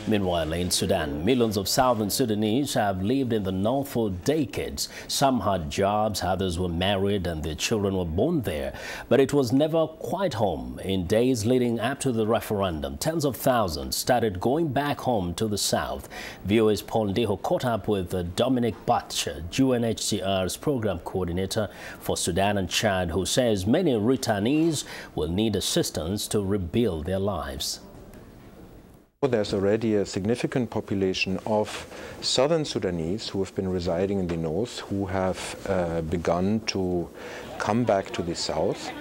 Meanwhile, in Sudan, millions of Southern Sudanese have lived in the north for decades. Some had jobs, others were married, and their children were born there. But it was never quite home. In days leading up to the referendum, tens of thousands started going back home to the south. VOA's Ndiho caught up with Dominik Bartsch, UNHCR's program coordinator for Sudan and Chad, who says many returnees will need assistance to rebuild their lives. There's already a significant population of Southern Sudanese who have been residing in the north, who have begun to come back to the south.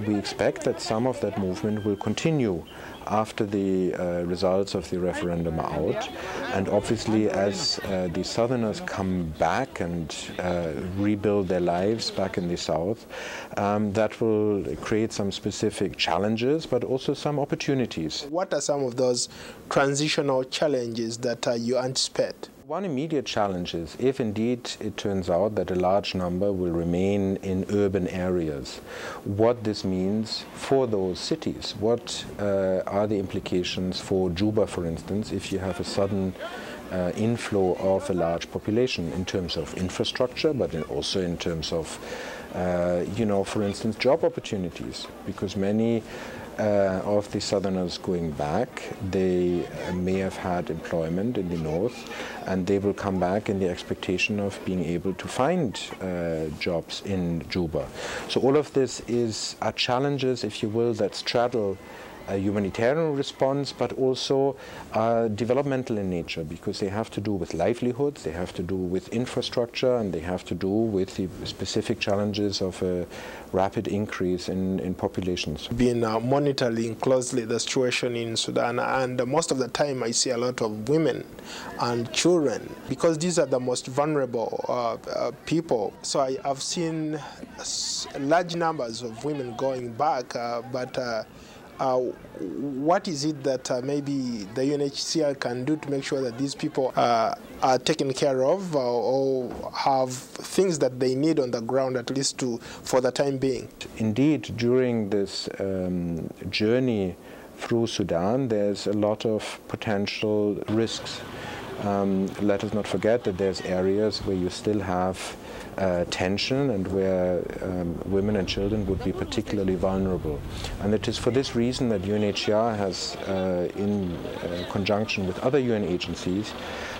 We expect that some of that movement will continue after the results of the referendum are out. And obviously, as the Southerners come back and rebuild their lives back in the south, that will create some specific challenges, but also some opportunities. What are some of those transitional challenges that you anticipate? One immediate challenge is if indeed it turns out that a large number will remain in urban areas, what this means for those cities. What are the implications for Juba, for instance, if you have a sudden inflow of a large population in terms of infrastructure, but also in terms of, for instance, job opportunities, because many of the Southerners going back, they may have had employment in the north, and they will come back in the expectation of being able to find jobs in Juba. So all of this are challenges, if you will, that straddle a humanitarian response, but also developmental in nature, because they have to do with livelihoods, they have to do with infrastructure, and they have to do with the specific challenges of a rapid increase in populations. Been monitoring closely the situation in Sudan, and most of the time I see a lot of women and children, because these are the most vulnerable people. So I've seen large numbers of women going back, what is it that maybe the UNHCR can do to make sure that these people are taken care of or have things that they need on the ground, at least for the time being? Indeed, during this journey through Sudan, there's a lot of potential risks. Let us not forget that there's areas where you still have tension and where women and children would be particularly vulnerable. And it is for this reason that UNHCR has, in conjunction with other UN agencies,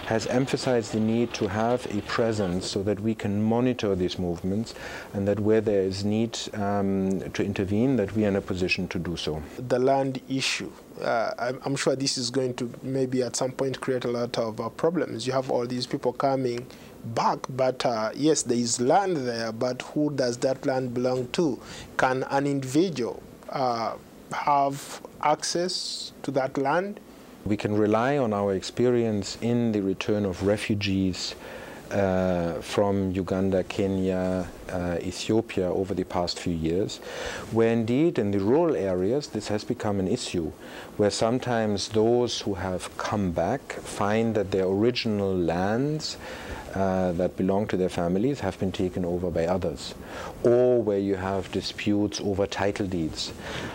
has emphasized the need to have a presence so that we can monitor these movements, and that where there is need to intervene, that we are in a position to do so. The land issue, I'm sure this is going to maybe at some point create a lot of problems. You have all these people coming back, but yes, there is land there, but who does that land belong to? Can an individual have access to that land? We can rely on our experience in the return of refugees from Uganda, Kenya, Ethiopia over the past few years, where indeed in the rural areas this has become an issue, where sometimes those who have come back find that their original lands that belong to their families have been taken over by others, or where you have disputes over title deeds.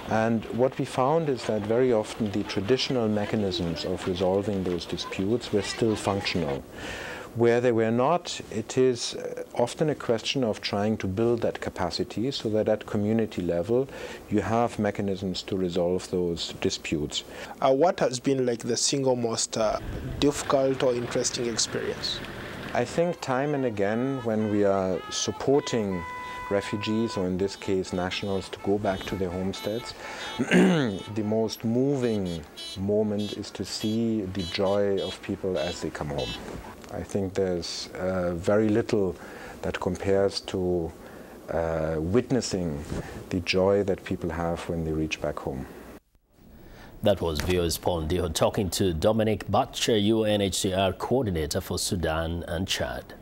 And what we found is that very often the traditional mechanisms of resolving those disputes were still functional. Where they were not, it is often a question of trying to build that capacity so that at community level you have mechanisms to resolve those disputes. What has been like the single most difficult or interesting experience? I think time and again when we are supporting refugees, or in this case nationals, to go back to their homesteads, the most moving moment is to see the joy of people as they come home. I think there's very little that compares to witnessing the joy that people have when they reach back home. That was VOA's Ndiho talking to Dominik Bartsch, UNHCR coordinator for Sudan and Chad.